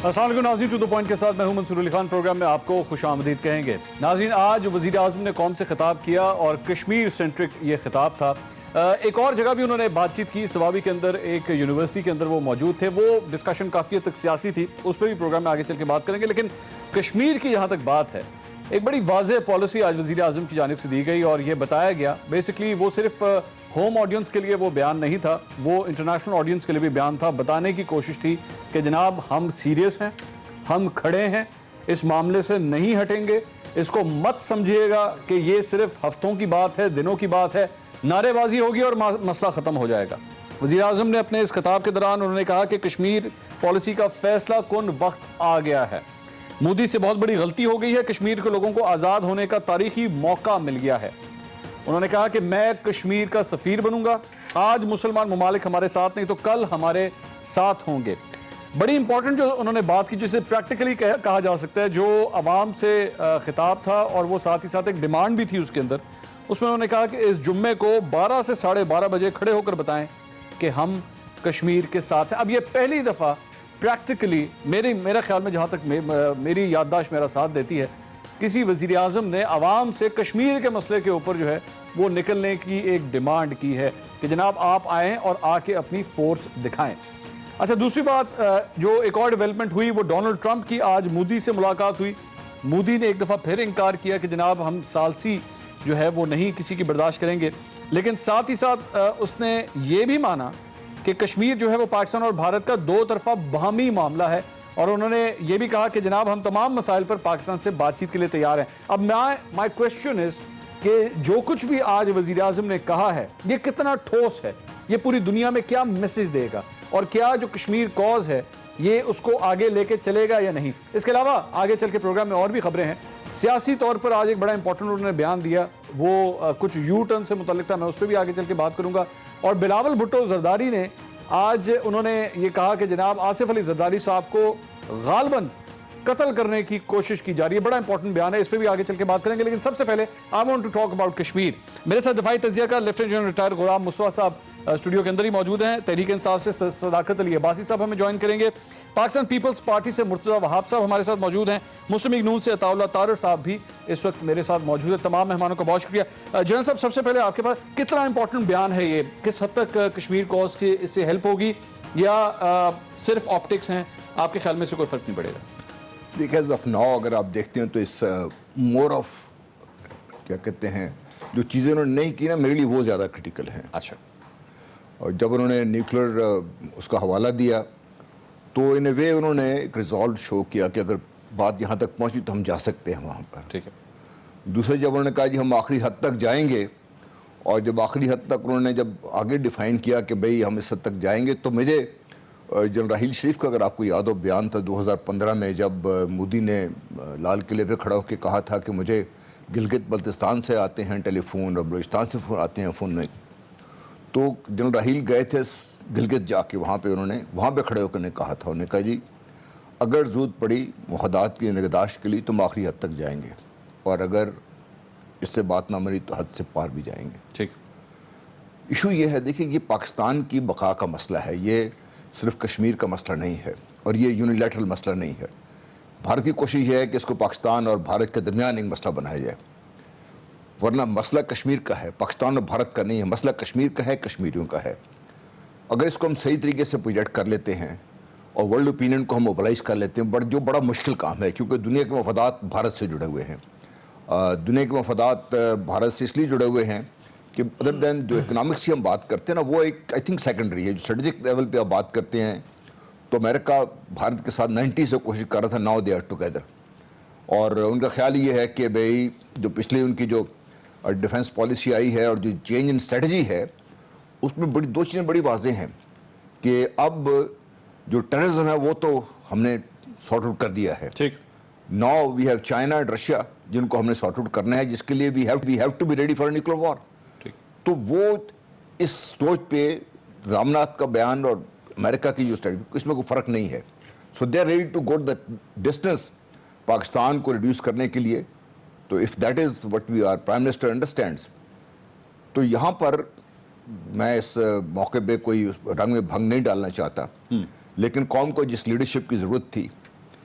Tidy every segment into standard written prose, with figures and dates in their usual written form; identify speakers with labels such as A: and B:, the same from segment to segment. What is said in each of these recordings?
A: السلام علیکم ناظرین، ٹو دا پوائنٹ کے ساتھ میں ہوں منصور علی خان۔ پروگرام میں آپ کو خوش آمدید کہیں گے۔ ناظرین، آج وزیر اعظم نے قوم سے خطاب کیا اور کشمیر سینٹرک یہ خطاب تھا۔ ایک اور جگہ بھی انہوں نے بات چیت کی، سوابی کے اندر ایک یونیورسٹی کے اندر وہ موجود تھے۔ وہ ڈسکشن کافی حد تک سیاسی تھی، اس پہ بھی پروگرام میں آگے چل کے بات کریں گے، لیکن کشمیر کی جہاں تک بات ہے، ایک بڑی واضح پالیسی آج وزیر اعظم کی جانب سے دی گئی اور یہ بتایا گیا بیسکلی وہ صرف ہوم آڈینس کے لیے وہ بیان نہیں تھا، وہ انٹرنیشنل آڈینس کے لیے بھی بیان تھا۔ بتانے کی کوشش تھی کہ جناب ہم سیریس ہیں، ہم کھڑے ہیں، اس معاملے سے نہیں ہٹیں گے، اس کو مت سمجھیے گا کہ یہ صرف ہفتوں کی بات ہے، دنوں کی بات ہے، نعرے بازی ہوگی اور مسئلہ ختم ہو جائے گا۔ وزیر اعظم نے اپنے اس خطاب کے دوران انہوں نے کہا کہ کشمیر پالیسی کا فیصلہ کن وقت آ گیا ہے، مودی سے بہت بڑی غلطی ہو گئی ہے، کشمیر کے لوگوں کو آزاد ہونے کا تاریخی موقع مل گیا ہے۔ انہوں نے کہا کہ میں کشمیر کا سفیر بنوں گا، آج مسلمان ممالک ہمارے ساتھ نہیں تو کل ہمارے ساتھ ہوں گے۔ بڑی امپورٹنٹ جو انہوں نے بات کی، جسے پریکٹیکلی کہا جا سکتا ہے، جو عوام سے خطاب تھا اور وہ ساتھ ہی ساتھ ایک ڈیمانڈ بھی تھی اس کے اندر، اس میں انہوں نے کہا کہ اس جمعے کو 12 سے 12:30 بجے کھڑے ہو کر بتائیں کہ ہم کشمیر کے ساتھ ہیں۔ اب یہ پہلی دفعہ پریکٹیکلی میرے خیال میں، جہاں تک میری یادداشت میرا ساتھ دیتی ہے، کسی وزیر اعظم نے عوام سے کشمیر کے مسئلے کے اوپر جو ہے وہ نکلنے کی ایک ڈیمانڈ کی ہے کہ جناب آپ آئیں اور آ کے اپنی فورس دکھائیں۔ اچھا، دوسری بات جو ایک اور ڈیولپمنٹ ہوئی وہ ڈونلڈ ٹرمپ کی۔ آج مودی سے ملاقات ہوئی، مودی نے ایک دفعہ پھر انکار کیا کہ جناب ہم ثالثی جو ہے وہ نہیں کسی کی برداشت کریں گے، لیکن ساتھ ہی ساتھ اس نے یہ بھی مانا کہ کشمیر جو ہے وہ پاکستان اور بھارت کا دو طرفہ باہمی معاملہ ہے، اور انہوں نے یہ بھی کہا کہ جناب ہم تمام مسائل پر پاکستان سے بات چیت کے لیے تیار ہیں۔ اب مائی کوسچن از کہ جو کچھ بھی آج وزیر اعظم نے کہا ہے یہ کتنا ٹھوس ہے، یہ پوری دنیا میں کیا میسج دے گا، اور کیا جو کشمیر کاز ہے یہ اس کو آگے لے کے چلے گا یا نہیں۔ اس کے علاوہ آگے چل کے پروگرام میں اور بھی خبریں ہیں۔ سیاسی طور پر آج ایک بڑا امپورٹنٹ انہوں نے بیان دیا، وہ کچھ یو ٹرن سے متعلق تھا، میں اس پہ بھی آگے چل کے بات کروں گا۔ اور بلاول بھٹو زرداری نے آج انہوں نے یہ کہا کہ جناب آصف علی زرداری صاحب کو غالباً قتل کرنے کی کوشش کی جا رہی ہے۔ بڑا امپورٹنٹ بیان ہے، اس پہ بھی آگے چل کے بات کریں گے، لیکن سب سے پہلے I want to talk about Kashmir. میرے ساتھ دفاعی تجزیہ کا lieutenant general retire Ghulam Mustafa صاحب اسٹوڈیو کے اندر ہی موجود ہیں، تحریک انصاف سے صداقت علی عباسی صاحب ہمیں جوائن کریں گے، پاکستان پیپلز پارٹی سے مرتضیٰ وہاب صاحب ہمارے ساتھ موجود ہیں، مسلم لیگ نون سے عطاء اللہ طاہر صاحب بھی اس وقت میرے ساتھ موجود ہے۔ تمام مہمانوں کا بہت شکریہ۔ جنرل صاحب، سب سے پہلے آپ کے پاس کتنا امپورٹنٹ بیان ہے یہ، کس حد تک کشمیر کاز کی اس سے ہیلپ ہوگی یا صرف آپٹکس ہیں، آپ کے خیال میں سے کوئی فرق نہیں پڑے گا؟
B: دیکھیں، ایز آف ناؤ اگر آپ دیکھتے ہیں تو اس مور آف کیا کہتے ہیں جو چیزیں انہوں نے نہیں کی نا، میرے لیے وہ زیادہ کرٹیکل ہیں۔
A: اچھا،
B: اور جب انہوں نے نیوکلر اس کا حوالہ دیا تو ان اے وے انہوں نے ایک ریزالو شو کیا کہ اگر بات یہاں تک پہنچی تو ہم جا سکتے ہیں وہاں پر۔
A: ٹھیک ہے۔
B: دوسرے جب انہوں نے کہا جی ہم آخری حد تک جائیں گے، اور جب آخری حد تک انہوں نے جب آگے ڈیفائن کیا کہ بھئی ہم اس حد تک جائیں گے، تو مجھے جنرل راحیل شریف کا اگر آپ کو یاد ہو بیان تھا 2015 میں، جب مودی نے لال قلعے پہ کھڑا ہو کے کہا تھا کہ مجھے گلگت بلتستان سے آتے ہیں ٹیلی فون اور بلوچستان سے آتے ہیں فون میں، تو جنرل راحیل گئے تھے گلگت جا کے، وہاں پہ کھڑے ہو کر نے کہا تھا، انہوں نے کہا جی اگر ضرورت پڑی مفادات کی نگہداشت کے لیے تو ہم آخری حد تک جائیں گے، اور اگر اس سے بات نہ مری تو حد سے پار بھی جائیں گے۔
A: ٹھیک۔
B: ایشو یہ ہے، دیکھیں یہ پاکستان کی بقا کا مسئلہ ہے، یہ صرف کشمیر کا مسئلہ نہیں ہے، اور یہ یونیلیٹرل مسئلہ نہیں ہے۔ بھارت کی کوشش یہ ہے کہ اس کو پاکستان اور بھارت کے درمیان ایک مسئلہ بنایا جائے، ورنہ مسئلہ کشمیر کا ہے، پاکستان اور بھارت کا نہیں ہے، مسئلہ کشمیر کا ہے، کشمیریوں کا ہے۔ اگر اس کو ہم صحیح طریقے سے پروجیکٹ کر لیتے ہیں اور ورلڈ اوپینین کو ہم موبلائز کر لیتے ہیں، جو بڑا مشکل کام ہے، کیونکہ دنیا کے مفادات بھارت سے جڑے ہوئے ہیں، دنیا کے مفادات بھارت سے اس لیے جڑے ہوئے ہیں کہ ادر دین جو اکنامکس کی ہم بات کرتے ہیں نا، وہ ایک آئی تھنک سیکنڈری ہے۔ جو اسٹریٹجک لیول پہ آپ بات کرتے ہیں تو امریکہ بھارت کے ساتھ 90 سے کوشش کر رہا تھا، ناؤ دے آر ٹوگیدر، اور ان کا خیال یہ ہے کہ بھئی جو پچھلی ان کی جو ڈیفنس پالیسی آئی ہے اور جو چینج ان اسٹریٹجی ہے، اس میں دو چیزیں بڑی واضح ہیں کہ اب جو ٹیررزم ہے وہ تو ہم نے سارٹ آؤٹ کر دیا ہے،
A: ٹھیک۔
B: Now we have China and Russia جن کو ہم نے سارٹ آؤٹ کرنا ہے، جس کے لیے we have to be ready for nuclear war. تو وہ اس سوچ پہ رام ناتھ کا بیان اور امریکہ کی جو اسٹریٹجی، اس میں کوئی فرق نہیں ہے۔ So they are ready to go the distance Pakistan کو ریڈیوس کرنے کے لیے۔ تو if that is what we are prime minister understands, تو یہاں پر میں اس موقع پہ کوئی رنگ میں بھنگ نہیں ڈالنا چاہتا، لیکن قوم کو جس لیڈرشپ کی ضرورت تھی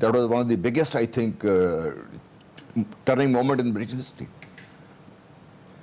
B: That was one of the biggest, I think, turning moment in British history.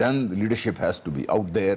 B: then the leadership has to be out there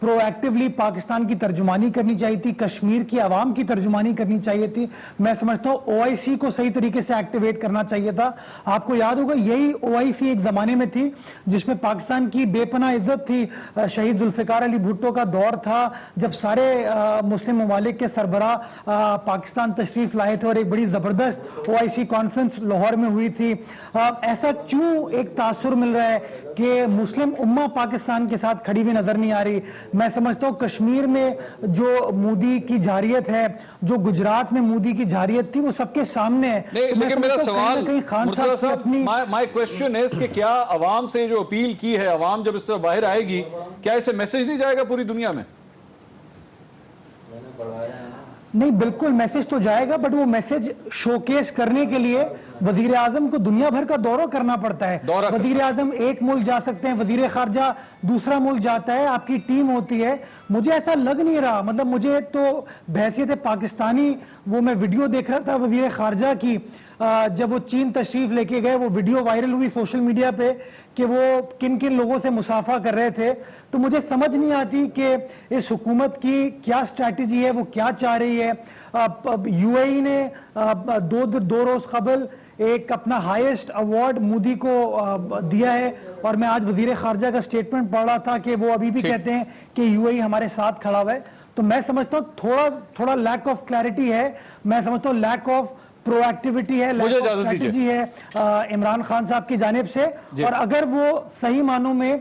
C: pro actually Pakistan کی ترجمانی کرنی چاہیے تھی, کشمیر کی عوام کی ترجمانی کرنی چاہیے تھی. میں سمجھتا ہوں OIC کو صحیح طریقے سے ایکٹیویٹ کرنا چاہیے تھا. آپ کو یاد ہوگا یہی OIC ایک زمانے میں تھی جس میں پاکستان کی بے پناہ عزت تھی. شہید ذوالفقار علی بھٹو کا دور تھا جب سارے مسلم ممالک کے سربراہ پاکستان تشریف لائے تھے اور ایک بڑی زبردست OIC کانفرنس لاہور میں ہوئی تھی. ایسا کیوں ایک تاثر مل رہا ہے کہ مسلم امہ پاکستان کے ساتھ کھڑی ہوئی نظر نہیں آ رہی؟ میں سمجھتا ہوں کشمیر میں جو مودی کی جارحیت ہے, جو گجرات میں مودی کی جارحیت تھی, وہ سب کے سامنے ہے.
A: لیکن میرا سوال مرتضی صاحب, مائی کوسچن ہے کہ کیا عوام سے جو اپیل کی ہے, عوام جب اس طرح باہر آئے گی, کیا اسے میسج نہیں جائے گا پوری دنیا میں؟
C: نہیں, بالکل میسج تو جائے گا, بٹ وہ میسج شوکیس کرنے کے لیے وزیر اعظم کو دنیا بھر کا دورہ کرنا پڑتا ہے. وزیر اعظم ایک ملک جا سکتے ہیں, وزیر خارجہ دوسرا ملک جاتا ہے, آپ کی ٹیم ہوتی ہے. مجھے ایسا لگ نہیں رہا, مطلب مجھے تو بحیثیت پاکستانی وہ میں ویڈیو دیکھ رہا تھا وزیر خارجہ کی, جب وہ چین تشریف لے کے گئے, وہ ویڈیو وائرل ہوئی سوشل میڈیا پہ کہ وہ کن کن لوگوں سے مصافحہ کر رہے تھے. تو مجھے سمجھ نہیں آتی کہ اس حکومت کی کیا اسٹریٹجی ہے, وہ کیا چاہ رہی ہے. UAE نے دو روز قبل ایک اپنا ہائیسٹ ایوارڈ مودی کو دیا ہے, اور میں آج وزیر خارجہ کا سٹیٹمنٹ پڑھ رہا تھا کہ وہ ابھی بھی کہتے ہیں کہ UAE ہمارے ساتھ کھڑا ہوا ہے. تو میں سمجھتا ہوں تھوڑا لیک آف کلیئرٹی ہے, میں سمجھتا ہوں لیک آف پرو ایکٹیویٹی ہے, لیک آف اسٹریٹجی ہے عمران خان صاحب کی جانب سے. اور اگر وہ صحیح معنوں میں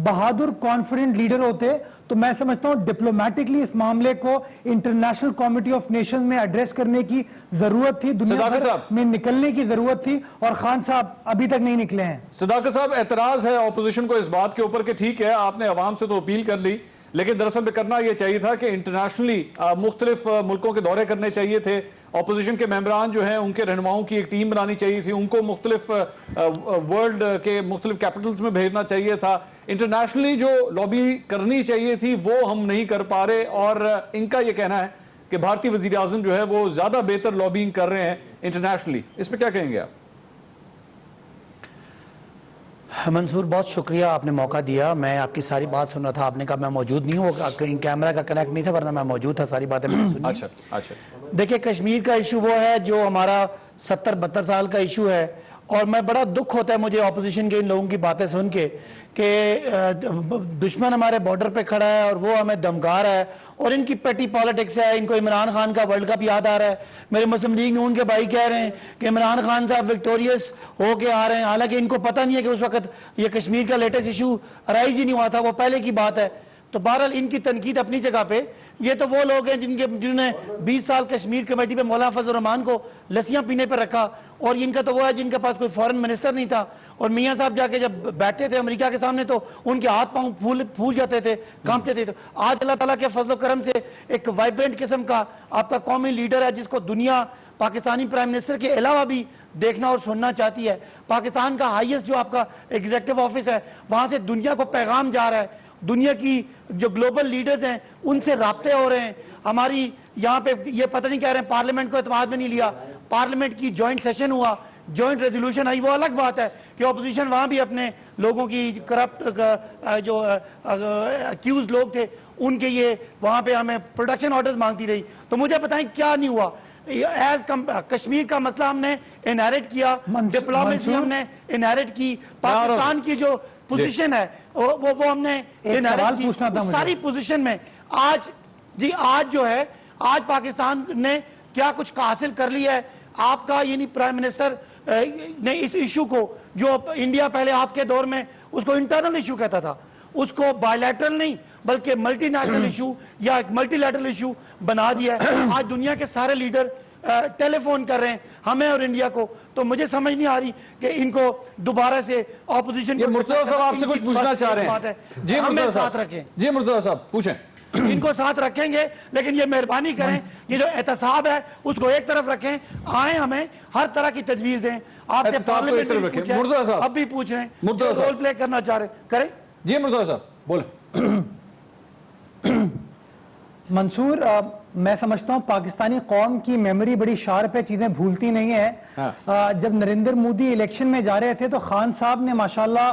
C: بہادر کانفیڈنٹ لیڈر ہوتے تو میں سمجھتا ہوں ڈپلومیٹکلی اس معاملے کو انٹرنیشنل کمیٹی آف نیشنز میں ایڈریس کرنے کی ضرورت تھی, دنیا بھر میں نکلنے کی ضرورت تھی, اور خان صاحب ابھی تک نہیں نکلے ہیں.
A: صداقت صاحب, اعتراض ہے اپوزیشن کو اس بات کے اوپر کہ ٹھیک ہے آپ نے عوام سے تو اپیل کر لی, لیکن دراصل میں کرنا یہ چاہیے تھا کہ انٹرنیشنلی مختلف ملکوں کے دورے کرنے چاہیے تھے. اپوزیشن کے ممبران جو ہیں ان کے رہنماؤں کی ایک ٹیم بنانی چاہیے تھی, ان کو مختلف ورلڈ کے مختلف کیپٹلز میں بھیجنا چاہیے تھا. انٹرنیشنلی جو لابی کرنی چاہیے تھی وہ ہم نہیں کر پا رہے, اور ان کا یہ کہنا ہے کہ بھارتی وزیر اعظم جو ہے وہ زیادہ بہتر لابینگ کر رہے ہیں انٹرنیشنلی. اس پہ کیا کہیں گے آپ؟
D: منصور, بہت شکریہ, آپ نے موقع دیا. میں آپ کی ساری بات سن رہا تھا, آپ نے کہا میں موجود نہیں ہوں, کہیں کیمرہ کا کنیکٹ نہیں تھا, ورنہ میں موجود تھا, ساری باتیں میں نے سنی.
A: اچھا
D: دیکھیں, کشمیر کا ایشو وہ ہے جو ہمارا 70-72 سال کا ایشو ہے, اور میں بڑا دکھ ہوتا ہے مجھے اپوزیشن کے ان لوگوں کی باتیں سن کے کہ دشمن ہمارے بارڈر پہ کھڑا ہے اور وہ ہمیں دھمکا رہا ہے, اور ان کی پیٹی پالیٹکس ہے. ان کو عمران خان کا ورلڈ کپ یاد آ رہا ہے. میرے مسلم لیگ نون کے بھائی کہہ رہے ہیں کہ عمران خان صاحب وکٹوریس ہو کے آ رہے ہیں, حالانکہ ان کو پتہ نہیں ہے کہ اس وقت یہ کشمیر کا لیٹسٹ ایشو رائز ہی نہیں ہوا تھا, وہ پہلے کی بات ہے. تو بہرحال ان کی تنقید اپنی جگہ پہ. یہ تو وہ لوگ ہیں جنہوں نے 20 سال کشمیر کمیٹی پہ مولانا فضل الرحمان کو لسیاں پینے پہ رکھا, اور ان کا تو وہ ہے جن کے پاس کوئی فورن منسٹر نہیں تھا, اور میاں صاحب جا کے جب بیٹھتے تھے امریکہ کے سامنے تو ان کے ہاتھ پاؤں پھول جاتے تھے, کانپتے تھے. آج اللہ تعالیٰ کے فضل و کرم سے ایک وائبرنٹ قسم کا آپ کا قومی لیڈر ہے جس کو دنیا پاکستانی پرائم منسٹر کے علاوہ بھی دیکھنا اور سننا چاہتی ہے. پاکستان کا ہائیسٹ جو آپ کا ایگزیکٹو آفس ہے, وہاں سے دنیا کو پیغام جا رہا ہے, دنیا کی جو گلوبل لیڈرز ہیں ان سے رابطے ہو رہے ہیں. ہماری یہاں پہ یہ پتہ نہیں کہہ رہے ہیں پارلیمنٹ کو اعتماد میں نہیں لیا, پارلیمنٹ کی جوائنٹ سیشن ہوا, جوائنٹ ریزولوشن آئی, وہ الگ بات ہے کہ اپوزیشن وہاں بھی اپنے لوگوں کی کرپٹ جو اکیوز لوگ تھے ان کے یہ وہاں پہ ہمیں پروٹیکشن آرڈرز مانگتی رہی. تو مجھے بتائیں کیا نہیں ہوا. ایز کشمیر کا مسئلہ ہم نے انہیرٹ کیا, ڈپلومیسی ہم نے انہیرٹ کی, پاکستان کی جو پوزیشن ہے وہ ہم نے انہیرٹ کی, ساری پوزیشن میں آج جو ہے, آج پاکستان نے کیا کچھ حاصل کر لیا ہے. آپ کا یعنی پرائم منسٹر نے اس ایشو کو جو انڈیا پہلے آپ کے دور میں اس کو انٹرنل ایشو کہتا تھا, اس کو بائی لیٹرل نہیں بلکہ ملٹی نیشنل ایشو یا ایک ملٹی لیٹرل ایشو بنا دیا ہے. آج دنیا کے سارے لیڈر ٹیلی فون کر رہے ہیں ہمیں اور انڈیا کو. تو مجھے سمجھ نہیں آ رہی کہ ان کو دوبارہ سے اپوزیشن کو
A: مرتضی صاحب آپ سے کچھ پوچھنا چاہ رہے ہیں. جی مرتضی
D: ساتھ رکھیں,
A: جی مرتضی صاحب پوچھیں.
D: ان کو ساتھ رکھیں گے, لیکن یہ مہربانی کریں یہ جو احتساب ہے اس کو ایک طرف رکھیں, آئیں ہمیں ہر طرح کی تجویز دیں. آپ سے پارلیمنٹ میں پوچھیں, اب بھی پوچھ رہے ہیں, رول پلے کرنا چاہ رہے ہیں کریں.
A: جی مرتضی صاحب بولیں.
C: منصور, میں سمجھتا ہوں پاکستانی قوم کی میموری بڑی شارپ ہے, چیزیں بھولتی نہیں ہے. جب نریندر مودی الیکشن میں جا رہے تھے تو خان صاحب نے ماشاءاللہ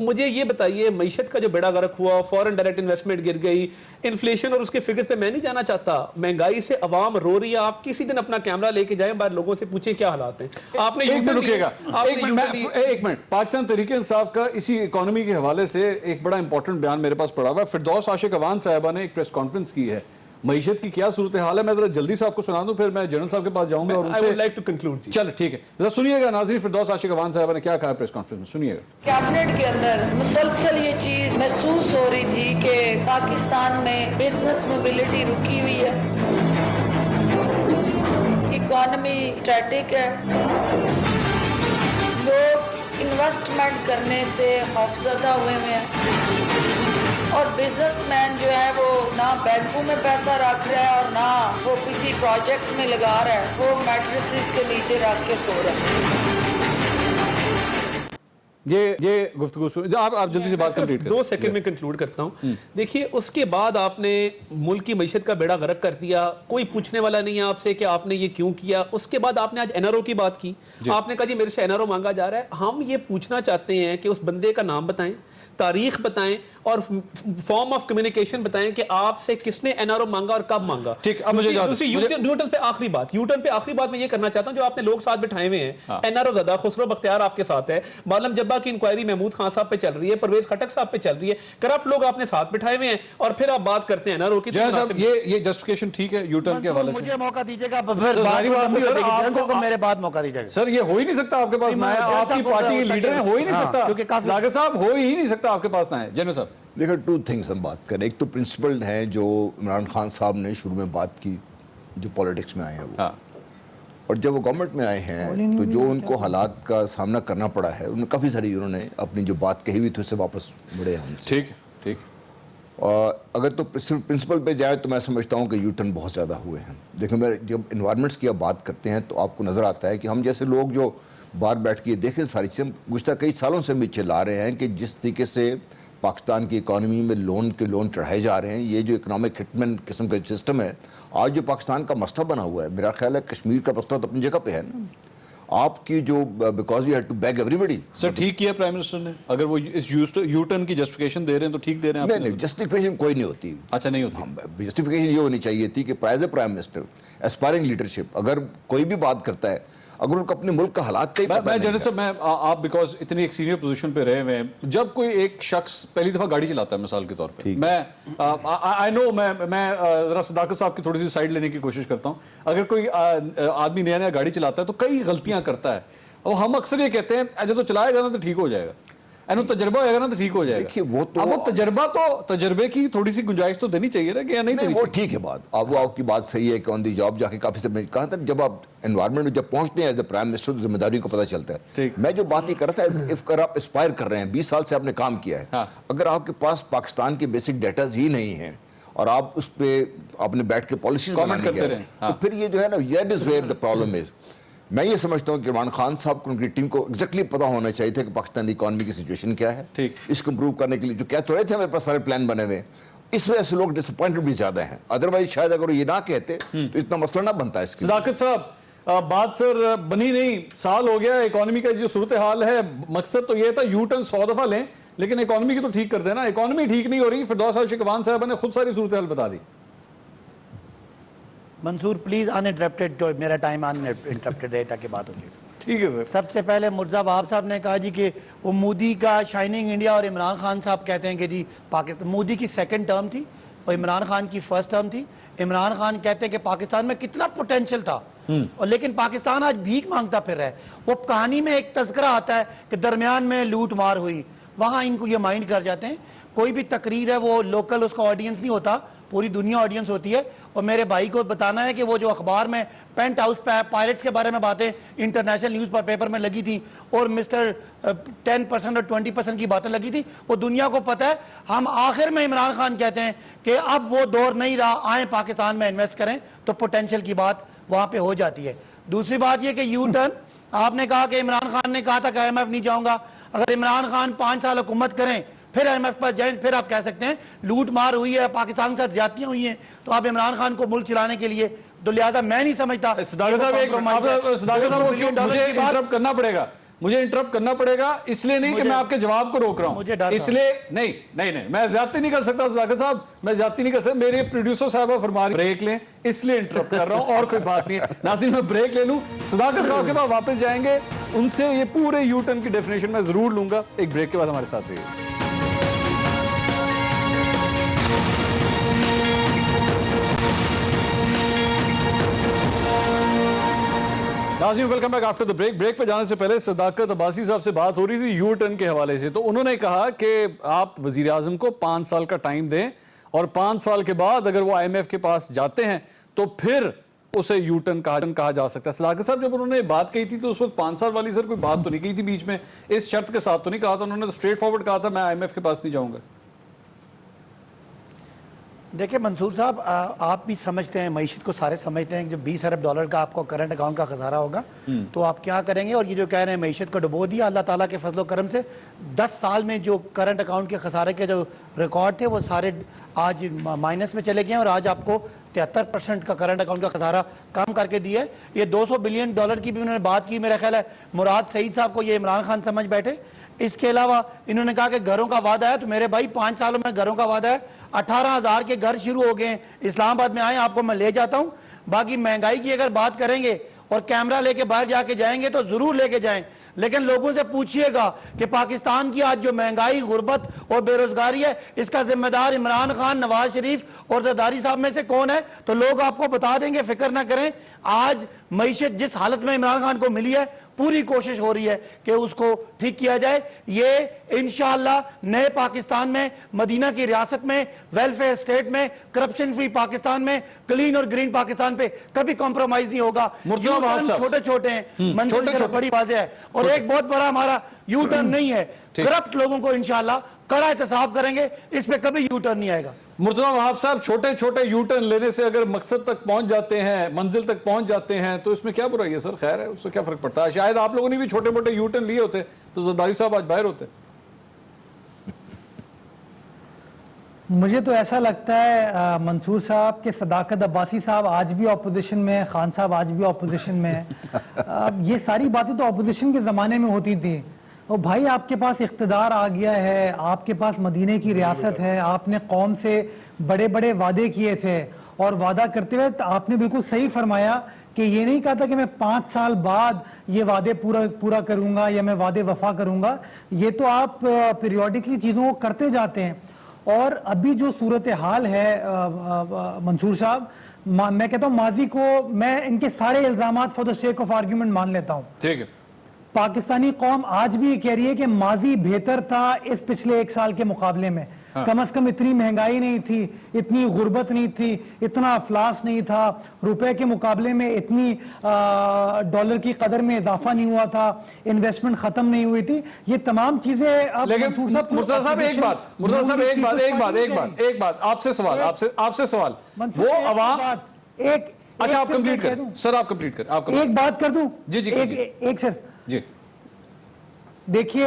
E: مجھے یہ بتائیے معیشت کا جو بیڑا غرق ہوا, فورن ڈائریکٹ انویسٹمنٹ گر گئی, انفلیشن اور اس کے فگرز پہ میں نہیں جانا چاہتا, مہنگائی سے عوام رو رہی ہے. آپ کسی دن اپنا کیمرہ لے کے جائیں باہر, لوگوں سے پوچھیں کیا حالات ہیں. آپ نے
A: ایک منٹ, پاکستان تحریک انصاف کا اسی اکانومی کے حوالے سے ایک بڑا امپورٹنٹ بیان میرے پاس پڑا ہوا ہے. فردوس عاشق اوان صاحبہ نے ایک پریس کانفرنس کی ہے, معیشت کی کیا صورتحال ہے. میں ذرا جلدی سے آپ کو سنا دوں, پھر میں جنرل صاحب کے پاس جاؤں گا اور ان سے چلو ٹھیک ہے. ذرا سنیے گا ناظرین, فردوس عاشق اوان صاحبہ نے کیا کہا پریس کانفرنس میں, سنیے گا.
F: کیبنٹ کے اندر مسلسل یہ چیز محسوس ہو رہی تھی کہ پاکستان میں بزنس موبلٹی رکی ہوئی ہے, اکانومی اسٹیٹک ہے, لوگ انویسٹمنٹ کرنے سے خوفزدہ ہوئے ہیں, اور بزنس مین جو ہے وہ نہ بینکوں میں پیسہ رکھ رہا ہے اور نہ وہ کسی پروجیکٹ میں لگا رہا ہے, وہ میٹریسز کے نیچے رکھ کے سو رہا ہے.
A: یہ گفتگو آپ جلدی سے بات کمپلیٹ کریں.
E: 2 سیکنڈ میں کنکلوڈ کرتا ہوں. دیکھیے اس کے بعد آپ نے ملک کی معیشت کا بیڑا غرق کر دیا, کوئی پوچھنے والا نہیں ہے آپ سے کہ آپ نے یہ کیوں کیا. اس کے بعد آپ نے آج این آر او کی بات کی, آپ نے کہا جی میرے سے این آر او مانگا جا رہا ہے. ہم یہ پوچھنا چاہتے ہیں کہ اس بندے کا نام بتائیں, تاریخ بتائیں اور فارم آف کمیونیکیشن بتائیں کہ آپ سے کس نے این آر او مانگا اور کب مانگا.
A: ٹھیک, اب مجھے
E: دوسری یوٹرن پہ آخری بات, یوٹرن پہ آخری بات میں یہ کرنا چاہتا ہوں, جو آپ نے لوگ ساتھ بٹھائے ہوئے ہیں, این آر او زدہ خسرو بختیار آپ کے ساتھ ہے, معلم جبا کی انکوائری محمود خان صاحب پہ چل رہی ہے, پرویز خٹک صاحب پہ چل رہی ہے, کرپٹ لوگ آپ نے ساتھ بٹھائے ہوئے ہیں, اور پھر آپ بات کرتے ہیں این آر او کی.
A: یہ جسٹیفیکیشن ٹھیک ہے یوٹرن کے حوالے سے,
D: مجھے موقع دیجیے گا, میرے بعد موقع دیجیے گا.
A: سر یہ ہو ہی نہیں سکتا آپ کے پاس نہ ہے, آپ کی پارٹی کے لیڈر ہیں, ہو ہی نہیں سکتا کیونکہ لاگر صاحب ہو ہی نہیں سکتا آپ کے پاس نہ ہے. جنرل صاحب
B: دیکھیں 2 تھنگز ہم بات کریں. ایک تو پرنسپل ہیں جو عمران خان صاحب نے شروع میں بات کی, جو پولیٹکس میں آئے ہیں وہ, اور جب وہ گورنمنٹ میں آئے ہیں تو جو ان کو حالات کا سامنا کرنا پڑا ہے, ان کافی ساری انہوں نے اپنی جو بات کہی ہوئی تھی اس سے واپس مڑے ہیں.
A: ٹھیک ٹھیک.
B: اور اگر تو صرف پرنسپل پہ جائے تو میں سمجھتا ہوں کہ یو ٹرن بہت زیادہ ہوئے ہیں. دیکھیں میں جب انوائرمنٹس کی آپ بات کرتے ہیں تو آپ کو نظر آتا ہے کہ ہم جیسے لوگ جو باہر بیٹھ کے دیکھیں ساری چیزیں گزشتہ کئی سالوں سے بھی چلا رہے ہیں کہ جس طریقے سے پاکستان کی اکانومی میں لون چڑھائے جا رہے ہیں, یہ جو اکنامک ہٹمن قسم کا سسٹم ہے, آج جو پاکستان کا مسئلہ بنا ہوا ہے, میرا خیال ہے کشمیر کا مسئلہ تو اپنی جگہ پہ ہے نا. آپ کی جو because you had to beg everybody.
A: Sir ٹھیک کیا پرائم منسٹر نے, اگر وہ اس یو ٹرن کی جسٹیفیکیشن دے رہے ہیں تو ٹھیک دے رہے ہیں.
B: نہیں جسٹیفیکیشن کوئی نہیں ہوتی.
A: اچھا نہیں ہوتی.
B: جسٹیفیکیشن یہ ہونی چاہیے تھی کہ as a prime minister aspiring leadership, اگر کوئی بھی بات کرتا ہے, اگر ان کو اپنے ملک کا حالات کا ہی پتہ نہیں.
A: جنرل صاحب میں آپ بیکاز اتنی ایک سینئر پوزیشن پہ رہے ہوئے ہیں, جب کوئی ایک شخص پہلی دفعہ گاڑی چلاتا ہے مثال کے طور پہ, میں آئی نو میں ذرا صداقت صاحب کی تھوڑی سی سائڈ لینے کی کوشش کرتا ہوں, اگر کوئی آدمی نیا نیا گاڑی چلاتا ہے تو کئی غلطیاں کرتا ہے, اور ہم اکثر یہ کہتے ہیں جب تو چلائے گا نا تو ٹھیک ہو جائے گا, تجربہ ہوئے گا نا تو ٹھیک ہو جائے گا.
B: وہ
A: تجربے کی تھوڑی سی گنجائش تو دینی چاہیے نا, کہ نہیں
B: وہ ٹھیک ہے بات. اب وہ آپ کی بات صحیح ہے کہ آن دی جاب جا کے کافی سے میں کہا تھا, جب آپ انوائرمنٹ میں جب پہنچتے ہیں ایز اے پرائم منسٹر تو ذمہ داریوں کو پتہ چلتا ہے. میں جو بات یہ کر رہا تھا, اگر آپ اسپائر کر رہے ہیں, 20 سال سے آپ نے کام کیا ہے, اگر آپ کے پاس پاکستان کے بیسک ڈیٹاز ہی نہیں ہیں اور آپ اس پہ آپ نے بیٹھ کے پالیسیز بنانے کے تو پھر یہ جو ہے نا, that is where the problem is. میں یہ سمجھتا ہوں کہ عمران خان صاحب کو ان کی ٹیم کو ایگزیکٹلی پتہ ہونا چاہیے تھا کہ پاکستان کی اکانومی کی سچویشن کیا ہے, اس کو امپروو کرنے کے لیے جو کہہ تو رہے تھے میرے پاس سارے پلان بنے ہوئے, اس وجہ سے لوگ ڈسپوائنٹڈ بھی زیادہ ہیں. ادروائز شاید اگر یہ نہ کہتے تو اتنا مسئلہ نہ بنتا ہے. اس کی
A: صداقت صاحب بات سر بنی نہیں, سال ہو گیا, اکانومی کا جو صورتحال ہے, مقصد تو یہ تھا یو ٹرن 100 دفعہ لیں, لیکن اکانومی کی تو ٹھیک کر دینا. اکانومی ٹھیک نہیں ہو رہی, فردوس عاشق اوان صاحب نے خود ساری صورتحال بتا دی.
D: منصور پلیز انٹرپٹیڈ, جو میرا ٹائم انٹرپٹیڈ رہے تاکہ بات ہو جائے.
A: ٹھیک ہے سر.
D: سب سے پہلے مرزا وہاب صاحب نے کہا جی کہ وہ مودی کا شائننگ انڈیا, اور عمران خان صاحب کہتے ہیں کہ جی پاکستان, مودی کی 2nd ٹرم تھی اور عمران خان کی 1st ٹرم تھی. عمران خان کہتے ہیں کہ پاکستان میں کتنا پوٹینشیل تھا, اور لیکن پاکستان آج بھیک مانگتا پھر رہا ہے. وہ کہانی میں ایک تذکرہ آتا ہے کہ درمیان میں لوٹ مار ہوئی, وہاں ان کو یہ مائنڈ کر جاتے ہیں. کوئی بھی تقریر ہے وہ لوکل اس کا آڈینس نہیں ہوتا, پوری دنیا آڈینس ہوتی ہے. اور میرے بھائی کو بتانا ہے کہ وہ جو اخبار میں پینٹ ہاؤس پائرٹس کے بارے میں باتیں انٹرنیشنل نیوز پیپر میں لگی تھی, اور مسٹر 10% اور 20% کی باتیں لگی تھی, وہ دنیا کو پتہ ہے. ہم آخر میں عمران خان کہتے ہیں کہ اب وہ دور نہیں رہا, آئیں پاکستان میں انویسٹ کریں, تو پوٹینشیل کی بات وہاں پہ ہو جاتی ہے. دوسری بات یہ کہ یو ٹرن, آپ نے کہا کہ عمران خان نے کہا تھا کہ IMF نہیں جاؤں گا. اگر عمران خان 5 سال حکومت کریں پھر IMF پر جائیں, پھر آپ کہہ سکتے ہیں لوٹ مار ہوئی ہے, پاکستان کے ساتھ زیادتیاں ہوئی ہیں, تو آپ عمران خان کو ملک چلانے کے لیے, تو لہٰذا میں نہیں سمجھتا.
A: صداقت صاحب مجھے انٹرپٹ کرنا پڑے گا. مجھے انٹرپٹ کرنا پڑے گا، اس لیے نہیں کہ میں آپ کے جواب کو روک رہا ہوں، اس لیے نہیں میں زیادتی نہیں کر سکتا صداقت صاحب، میں زیادتی نہیں کر سکتا، میرے پروڈیوسر صاحبہ فرما رہے بریک لیں، اس لیے انٹرپٹ کر رہا ہوں، اور کوئی بات نہیں ہے۔ ناظرین میں بریک لے لوں، صداقت صاحب کے بعد واپس جائیں گے، ان سے یہ پورے یو ٹرن کی ڈیفینیشن میں ضرور لوں گا۔ ایک بریک کے بعد ہمارے ساتھ رہیے۔ ناظرین welcome back after the break. Break پہ جانے سے پہلے صداقت عباسی صاحب سے بات ہو رہی تھی یو ٹرن کے حوالے سے، تو انہوں نے کہا کہ آپ وزیر اعظم کو 5 سال کا ٹائم دیں، اور 5 سال کے بعد اگر وہ آئی ایم ایف کے پاس جاتے ہیں تو پھر اسے یو ٹرن کہا جا سکتا ہے۔ صداقت صاحب جب انہوں نے بات کہی تھی تو اس وقت 5 سال والی سر کوئی بات تو نہیں کہی تھی بیچ میں، اس شرط کے ساتھ تو نہیں کہا تھا، انہوں نے تو اسٹریٹ فارورڈ کہا تھا میں آئی ایم ایف کے پاس نہیں جاؤں گا۔
D: دیکھیں منصور صاحب، آپ بھی سمجھتے ہیں، معیشت کو سارے سمجھتے ہیں کہ جب 20 ارب ڈالر کا آپ کو کرنٹ اکاؤنٹ کا خسارہ ہوگا تو آپ کیا کریں گے، اور یہ جو کہہ رہے ہیں معیشت کو ڈبو دیا اللہ تعالیٰ کے فضل و کرم سے، 10 سال میں جو کرنٹ اکاؤنٹ کے خسارے کے جو ریکارڈ تھے وہ سارے آج مائنس میں چلے گئے ہیں، اور آج آپ کو 73% کا کرنٹ اکاؤنٹ کا خسارہ کم کر کے دیا ہے۔ یہ 200 بلین ڈالر کی بھی انہوں نے بات کی، میرا خیال ہے مراد سعید صاحب کو یہ عمران خان سمجھ بیٹھے۔ اس کے علاوہ انہوں نے کہا کہ گھروں کا وعدہ ہے، تو میرے بھائی 5 سالوں میں گھروں کا وعدہ ہے، 18,000 کے گھر شروع ہو گئے ہیں، اسلام آباد میں آئیں آپ کو میں لے جاتا ہوں۔ باقی مہنگائی کی اگر بات کریں گے اور کیمرہ لے کے باہر جا کے جائیں گے تو ضرور لے کے جائیں، لیکن لوگوں سے پوچھئے گا کہ پاکستان کی آج جو مہنگائی، غربت اور بے روزگاری ہے، اس کا ذمہ دار عمران خان، نواز شریف اور زرداری صاحب میں سے کون ہے؟ تو لوگ آپ کو بتا دیں گے، فکر نہ کریں۔ آج معیشت جس حالت میں عمران خان کو ملی ہے، پوری کوشش ہو رہی ہے کہ اس کو ٹھیک کیا جائے۔ یہ انشاءاللہ نئے پاکستان میں، مدینہ کی ریاست میں، ویلفیئر اسٹیٹ میں، کرپشن فری پاکستان میں، کلین اور گرین پاکستان پہ کبھی کمپرومائز نہیں ہوگا۔ یو ٹرن چھوٹے چھوٹے ہیں، منزل سے بڑی واضح ہے، اور ایک بہت بڑا ہمارا یو ٹرن نہیں ہے، کرپٹ لوگوں کو انشاءاللہ کڑا احتساب کریں گے، اس پہ کبھی یو ٹرن نہیں آئے گا۔
A: مرتضیٰ وہاب صاحب، چھوٹے چھوٹے یو ٹرن لینے سے اگر مقصد تک پہنچ جاتے ہیں، منزل تک پہنچ جاتے ہیں، تو اس میں کیا برائی ہے سر؟ خیر ہے، اس سے کیا فرق پڑتا ہے؟ شاید آپ لوگوں نے بھی چھوٹے موٹے یو ٹرن لیے ہوتے تو زرداری صاحب آج باہر ہوتے۔
C: مجھے تو ایسا لگتا ہے منصور صاحب کہ صداقت عباسی صاحب آج بھی اپوزیشن میں، خان صاحب آج بھی اپوزیشن میں ہیں۔ یہ ساری باتیں تو اپوزیشن کے زمانے میں ہوتی تھیں، اور بھائی آپ کے پاس اقتدار آ گیا ہے، آپ کے پاس مدینے کی ریاست ہے، آپ نے قوم سے بڑے بڑے وعدے کیے تھے، اور وعدہ کرتے ہوئے آپ نے بالکل صحیح فرمایا کہ یہ نہیں کہا تھا کہ میں 5 سال بعد یہ وعدے پورا کروں گا یا میں وعدے وفا کروں گا۔ یہ تو آپ پیریوڈکلی چیزوں کو کرتے جاتے ہیں، اور ابھی جو صورتحال ہے منصور صاحب، میں کہتا ہوں ماضی کو میں ان کے سارے الزامات for the sake of argument مان لیتا ہوں۔
A: ٹھیک ہے،
C: پاکستانی قوم آج بھی یہ کہہ رہی ہے کہ ماضی بہتر تھا اس پچھلے 1 سال کے مقابلے میں، کم از کم اتنی مہنگائی نہیں تھی، اتنی غربت نہیں تھی، اتنا افلاس نہیں تھا، روپے کے مقابلے میں اتنی ڈالر کی قدر میں اضافہ نہیں ہوا تھا، انویسٹمنٹ ختم نہیں ہوئی تھی۔ یہ تمام چیزیں
A: لیکن مرتضیٰ صاحب ایک بات آپ سے سوال، وہ عوام، اچھا آپ کمپلیٹ کریں سر، آپ کمپلیٹ کریں،
C: ایک بات کر دوں؟
A: جی
C: ایک سر
A: جی،
C: دیکھیے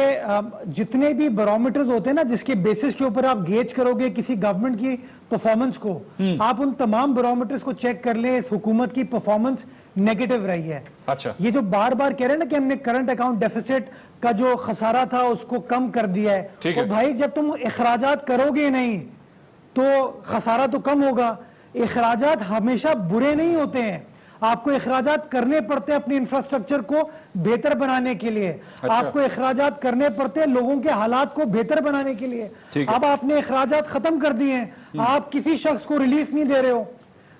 C: جتنے بھی بیرومیٹرز ہوتے ہیں نا جس کے بیسس کے اوپر آپ گیج کرو گے کسی گورنمنٹ کی پرفارمنس کو، آپ ان تمام بیرومیٹرز کو چیک کر لیں، اس حکومت کی پرفارمنس نیگیٹو رہی ہے۔
A: اچھا،
C: یہ جو بار بار کہہ رہے ہیں نا کہ ہم نے کرنٹ اکاؤنٹ ڈیفیسٹ کا جو خسارہ تھا اس کو کم کر دیا ہے، تو بھائی جب تم اخراجات کرو گے نہیں تو خسارہ تو کم ہوگا۔ اخراجات ہمیشہ برے نہیں ہوتے ہیں، آپ کو اخراجات کرنے پڑتے ہیں اپنے انفراسٹرکچر کو بہتر بنانے کے لیے، آپ کو اخراجات کرنے پڑتے ہیں لوگوں کے حالات کو بہتر بنانے کے لیے۔ اب آپ نے اخراجات ختم کر دیے ہیں، آپ کسی شخص کو ریلیف نہیں دے رہے ہو،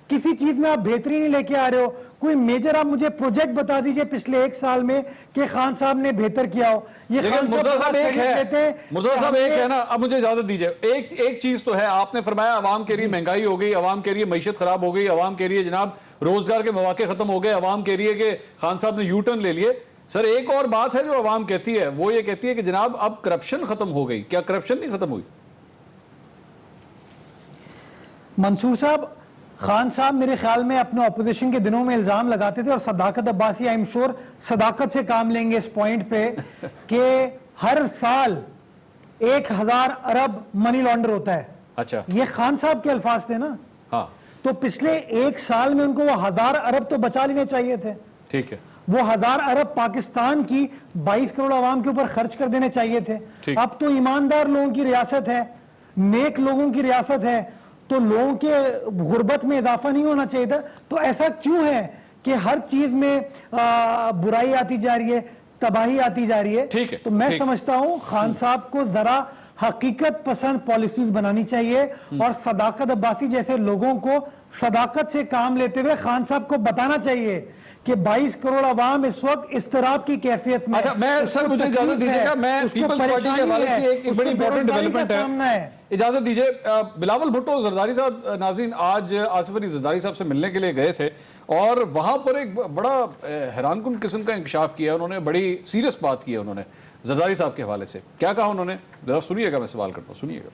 C: کسی چیز میں آپ بہتری نہیں لے کے آ رہے ہو۔ کوئی میجر آپ مجھے پروجیکٹ بتا دیجئے پچھلے 1 سال میں کہ خان صاحب نے بہتر کیا ہو۔
A: لیکن مرتضیٰ صاحب ایک ہے نا، اب مجھے اجازت دیجئے، ایک چیز تو ہے، آپ نے فرمایا عوام کے لیے مہنگائی ہو گئی، عوام کے لیے معیشت خراب ہو گئی، عوام کے لیے جناب روزگار کے مواقع ختم ہو گئے، عوام کے لیے کہ خان صاحب نے یو ٹرن لے لیے۔ سر ایک اور بات ہے جو عوام کہتی ہے، وہ یہ کہتی ہے کہ جناب اب کرپشن ختم ہو گئی، کیا کرپشن نہیں ختم ہوئی؟
C: منصور صاحب، خان صاحب میرے خیال میں اپنے اپوزیشن کے دنوں میں الزام لگاتے تھے، اور صداقت عباسی آئی ایم شور صداقت سے کام لیں گے اس پوائنٹ پہ کہ ہر سال 1000 ارب منی لانڈر ہوتا ہے۔
A: اچھا،
C: یہ خان صاحب کے الفاظ تھے نا،
A: ہاں،
C: تو پچھلے 1 سال میں ان کو وہ 1000 ارب تو بچا لینے چاہیے تھے۔
A: ٹھیک ہے،
C: وہ 1000 ارب پاکستان کی 22 کروڑ عوام کے اوپر خرچ کر دینے چاہیے تھے. اب تو ایماندار لوگوں کی ریاست ہے, نیک لوگوں کی ریاست ہے, تو لوگوں کے غربت میں اضافہ نہیں ہونا چاہیے تھا. تو ایسا کیوں ہے کہ ہر چیز میں برائی آتی جا رہی ہے, تباہی آتی جا رہی ہے؟ تو میں سمجھتا ہوں خان صاحب کو ذرا حقیقت پسند پالیسیز بنانی چاہیے, اور صداقت عباسی جیسے لوگوں کو صداقت سے کام لیتے ہوئے خان صاحب کو بتانا چاہیے کہ 22 کروڑ عوام اس وقت اضطراب کی کیفیت میں.
A: اچھا میں سر مجھے اجازت دیجیے گا, میں پیپلز پارٹی کے حوالے سے ایک بڑی امپورٹنٹ ڈیولپمنٹ ہے, اجازت دیجیے. بلاول بھٹو زرداری صاحب ناظرین آج آصف علی زرداری صاحب سے ملنے کے لیے گئے تھے, اور وہاں پر ایک بڑا حیران کن قسم کا انکشاف کیا انہوں نے, بڑی سیریس بات کی ہے انہوں نے زرداری صاحب کے حوالے سے. کیا کہا انہوں نے, ذرا سنیے گا, میں سوال کرتا ہوں, سنیے گا.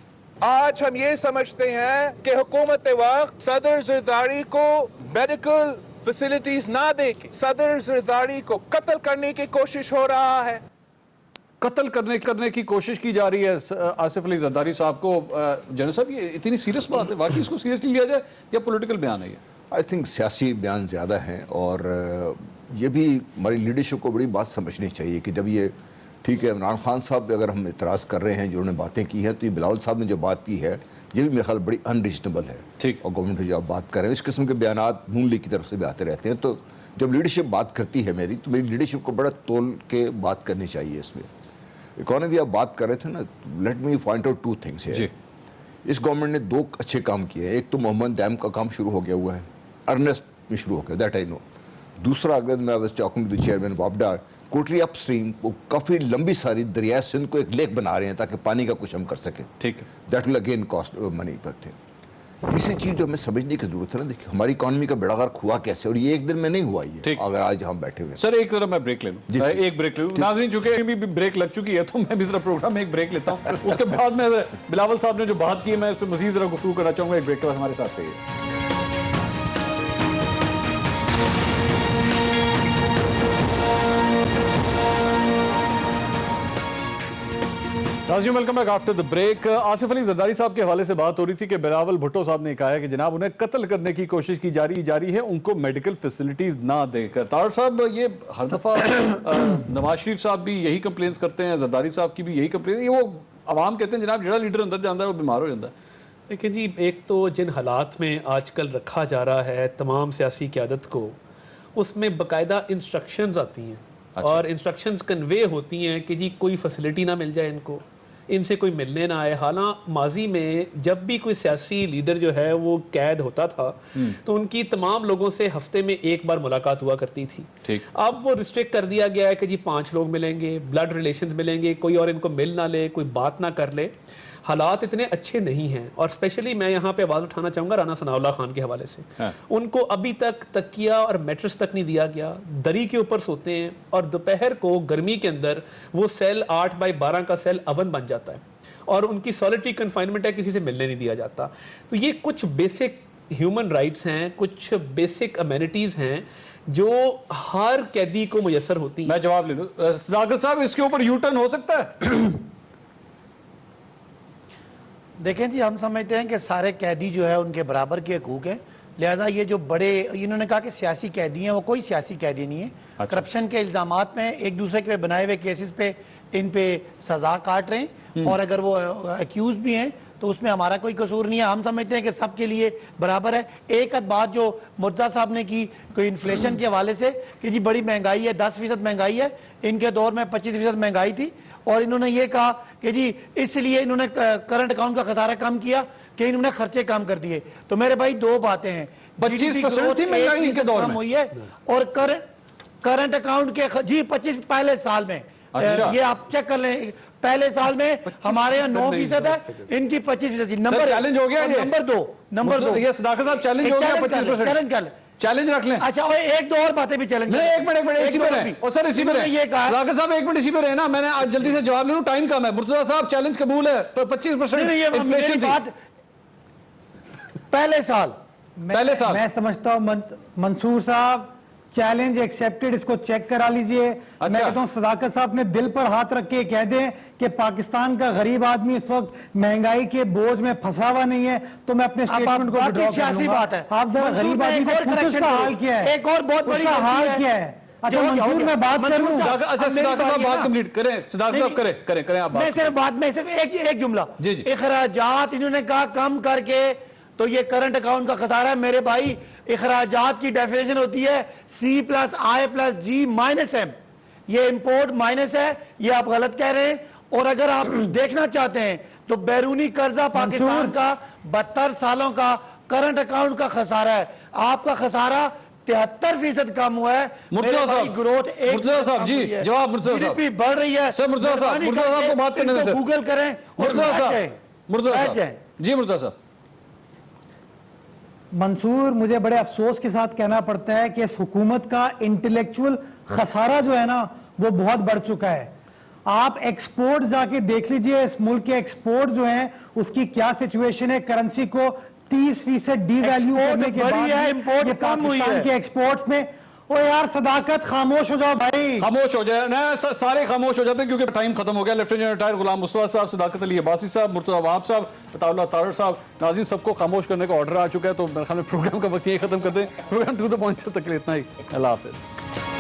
G: آج ہم یہ سمجھتے ہیں کہ حکومت وقت صدر زرداری کو میڈیکل فیسلٹیز نہ دے کے صدر زرداری کو قتل کرنے کی کوشش ہو رہا ہے.
A: قتل کرنے کی کوشش کی جا رہی ہے آصف علی زرداری صاحب کو. جنرل صاحب یہ اتنی سیریس بات ہے, واقعی اس کو سیریسلی لیا جائے یا پولیٹیکل بیان ہے یہ؟
B: آئی تھنک سیاسی بیان زیادہ ہیں, اور یہ بھی ہماری لیڈرشپ کو بڑی بات سمجھنی چاہیے کہ جب یہ ٹھیک ہے عمران خان صاحب پہ اگر ہم اعتراض کر رہے ہیں جو انہوں نے باتیں کی ہیں, تو یہ بلاول صاحب نے جو بات کی ہے یہ بھی میرے خیال بڑی ان ریزنیبل ہے, اور گورنمنٹ جو آپ بات کر رہے ہیں اس قسم کے بیانات نون لیگ کی طرف سے بھی آتے رہتے ہیں. تو جب لیڈرشپ بات کرتی ہے میری, تو میری لیڈرشپ کو بڑا تول کے بات کرنی چاہیے. اس میں اکانومی آپ بات کر رہے تھے نا, let me point out 2 things ہے. اس گورنمنٹ نے 2 اچھے کام کیے ہیں. ایک تو محمد ڈیم کا کام شروع ہو گیا ہوا ہے, ارنسٹ میں شروع ہو گیا, دیٹ آئی نو. دوسرا اگر میں was talking to the chairman وابڈا, کوٹری اپ اسٹریم وہ کافی لمبی ساری دریائے سندھ کو ایک لیک بنا رہے ہیں تاکہ پانی کا کچھ ہم کر سکیں. ٹھیک ہے, دیٹ ول اگین کاسٹ منی پر. تیسری چیز جو ہمیں سمجھنے کی ضرورت ہے نا, دیکھیے ہماری اکانومی کا بیڑا غرق ہوا کیسے, اور یہ ایک دن میں نہیں ہوا. یہ اگر آج ہم بیٹھے ہوئے
A: سر ایک ذرا میں بریک لے لوں, ایک بریک لے لوں ناظرین, چونکہ بھی بریک لگ چکی ہے تو میں بھی ذرا پروگرام میں ایک بریک لیتا ہوں. اس کے بعد میں بلاول صاحب نے جو بات کی ہے میں اس پہ مزید ذرا گفتگو کرنا چاہوں گا. ایک بریک کے بعد ہمارے ساتھ رہیے. ناظرین welcome back after the break. Asif Ali Zardari صاحب کے حوالے سے بات ہو رہی تھی کہ بلاول بھٹو صاحب نے کہا ہے کہ جناب انہیں قتل کرنے کی کوشش کی جاری ہے, ان کو میڈیکل فیسلٹیز نہ دے کر. طاہر صاحب یہ ہر دفعہ نواز شریف صاحب بھی یہی کمپلینس کرتے ہیں, زرداری صاحب کی بھی یہی کمپلین, یہ وہ عوام کہتے ہیں جناب جڑا لیڈر اندر جاندہ ہے وہ بیمار ہو جاتا ہے.
E: دیکھیں جی, ایک تو جن حالات میں آج کل رکھا جا رہا ہے تمام سیاسی قیادت کو, اس میں باقاعدہ انسٹرکشنز آتی ہیں, اور انسٹرکشنز کنوے ہوتی ہیں کہ جی کوئی فیسلٹی نہ مل جائے ان کو, ان سے کوئی ملنے نہ آئے. حالانکہ ماضی میں جب بھی کوئی سیاسی لیڈر جو ہے وہ قید ہوتا تھا تو ان کی تمام لوگوں سے ہفتے میں ایک بار ملاقات ہوا کرتی تھی. اب وہ ریسٹرکٹ کر دیا گیا ہے کہ جی 5 لوگ ملیں گے, بلڈ ریلیشنز ملیں گے, کوئی اور ان کو مل نہ لے, کوئی بات نہ کر لے. حالات اتنے اچھے نہیں ہیں, اور اسپیشلی میں یہاں پہ آواز اٹھانا چاہوں گا رانا ثناء اللہ خان کے حوالے سے. ان کو ابھی تک تکیہ اور میٹرس تک نہیں دیا گیا, دری کے اوپر سوتے ہیں, اور دوپہر کو گرمی کے اندر وہ سیل 8x12 کا سیل اوون بن جاتا ہے, اور ان کی سولیٹری کنفائنمنٹ ہے, کسی سے ملنے نہیں دیا جاتا. تو یہ کچھ بیسک ہیومن رائٹس ہیں, کچھ بیسک امینٹیز ہیں جو ہر قیدی کو میسر ہوتی ہیں.
A: میں جواب لے لوں صداقت صاحب, اس کے اوپر یو ٹرن ہو سکتا ہے؟
D: دیکھیں جی, ہم سمجھتے ہیں کہ سارے قیدی جو ہے ان کے برابر کے حقوق ہیں, لہذا یہ جو بڑے انہوں نے کہا کہ سیاسی قیدی ہیں, وہ کوئی سیاسی قیدی نہیں ہے. کرپشن کے الزامات میں ایک دوسرے کے بنائے ہوئے کیسز پہ ان پہ سزا کاٹ رہے ہیں, اور اگر وہ ایکیوز بھی ہیں تو اس میں ہمارا کوئی قصور نہیں ہے. ہم سمجھتے ہیں کہ سب کے لیے برابر ہے. ایک بات جو مرتضیٰ صاحب نے کی کوئی انفلیشن کے حوالے سے کہ جی بڑی مہنگائی ہے, 10% مہنگائی ہے, ان کے دور میں 25% مہنگائی تھی, اور انہوں نے یہ کہا کہ جی اس لیے انہوں نے کرنٹ اکاؤنٹ کا خسارہ کم کیا کہ انہوں نے خرچے کم کر دیے. تو میرے بھائی 2 باتیں ہیں,
A: 25% تھی مہنگائی کے دور میں
D: ہوئی ہے, اور کرنٹ اکاؤنٹ کے جی 25 پہلے سال میں, یہ آپ چیک کر لیں, پہلے سال میں ہمارے یہاں 9% ہے, ان کی 25%. نمبر
A: چیلنج ہو گیا,
D: نمبر 2
A: یہ صداقت صاحب چیلنج ہو گیا 25%.
D: چیلنج کر لیں,
A: چیلنج رکھ لیں.
D: اچھا, اور 1-2 اور باتیں بھی چیلنج.
A: نہیں, ایک منٹ اسی پہ رہیں, اور سر اسی پہ رہیں, صداقت صاحب ایک منٹ اسی پہ رہیں نا, میں نے آج جلدی سے جواب لے لوں, ٹائم کم ہے. مرتضیٰ صاحب چیلنج قبول ہے, 25% انفلیشن تھی
D: پہلے سال.
C: میں سمجھتا ہوں منصور صاحب چیلنج ایکسیپٹڈ, اس کو چیک کرا لیجئے. میں کہتا ہوں صداقت صاحب نے دل پر ہاتھ رکھ کے کہہ دیں کہ پاکستان کا غریب آدمی اس وقت مہنگائی کے بوجھ میں پھنسا ہوا نہیں ہے, تو میں اپنے سٹیٹمنٹ کو وڈرا کر لوں گا. آپ ذرا غریب آدمی کا حال کیا ہے,
D: ایک اور بہت بڑی
C: حال کیا ہے, اچھا منصور میں بات کروں
A: اچھا صداقت صاحب بات کمپلیٹ کریں، صداقت صاحب کریں آپ بات.
D: میں صرف ایک جملہ.
A: جی جی.
D: اخراجات انہوں نے کہا کم کر کے تو یہ کرنٹ اکاؤنٹ کا خسارہ ہے. میرے بھائی اخراجات کی ڈیفینیشن ہوتی ہے C+I+G-M. یہ امپورٹ مائنس ہے، یہ آپ غلط کہہ رہے ہیں. اور اگر آپ دیکھنا چاہتے ہیں تو بیرونی قرضہ پاکستان کا 72 سالوں کا کرنٹ اکاؤنٹ کا خسارہ ہے. آپ کا خسارہ 73% کم ہوا ہے.
A: مرتضیٰ صاحب،
D: گروتھ
A: مرتضیٰ صاحب جی جواب. مرتضیٰ صاحب
D: GDP بڑھ رہی ہے.
A: سر مرتضیٰ صاحب کو بات کرنے دیں سر.
D: گوگل کریں.
A: مرتضیٰ صاحب جی. مرتضیٰ صاحب
C: منصور مجھے بڑے افسوس کے ساتھ کہنا پڑتا ہے کہ اس حکومت کا انٹلیکچول خسارہ جو ہے نا وہ بہت بڑھ چکا ہے. آپ ایکسپورٹ جا کے دیکھ لیجئے اس ملک کے ایکسپورٹ جو ہیں اس کی کیا سچویشن ہے. کرنسی کو 30% ڈی ویلیو کرنے کے بعد پاکستان کے ایکسپورٹس میں. او یار صداقت خاموش ہو جاؤ بھائی،
A: خاموش ہو جائے. سارے خاموش ہو جاتے ہیں کیونکہ ٹائم ختم ہو گیا. لیفٹیننٹ ریٹائر غلام مصطفیٰ صاحب، صداقت علی عباسی صاحب، مرتضیٰ وہاب صاحب، عطاء اللہ طاہر صاحب، ناظرین سب کو خاموش کرنے کا آرڈر آ چکا ہے. تو میرے خیال میں پروگرام کا وقت یہی ختم کرتے ہیں. پروگرام ٹو دا پوائنٹ سے تک اتنا ہی. اللہ حافظ.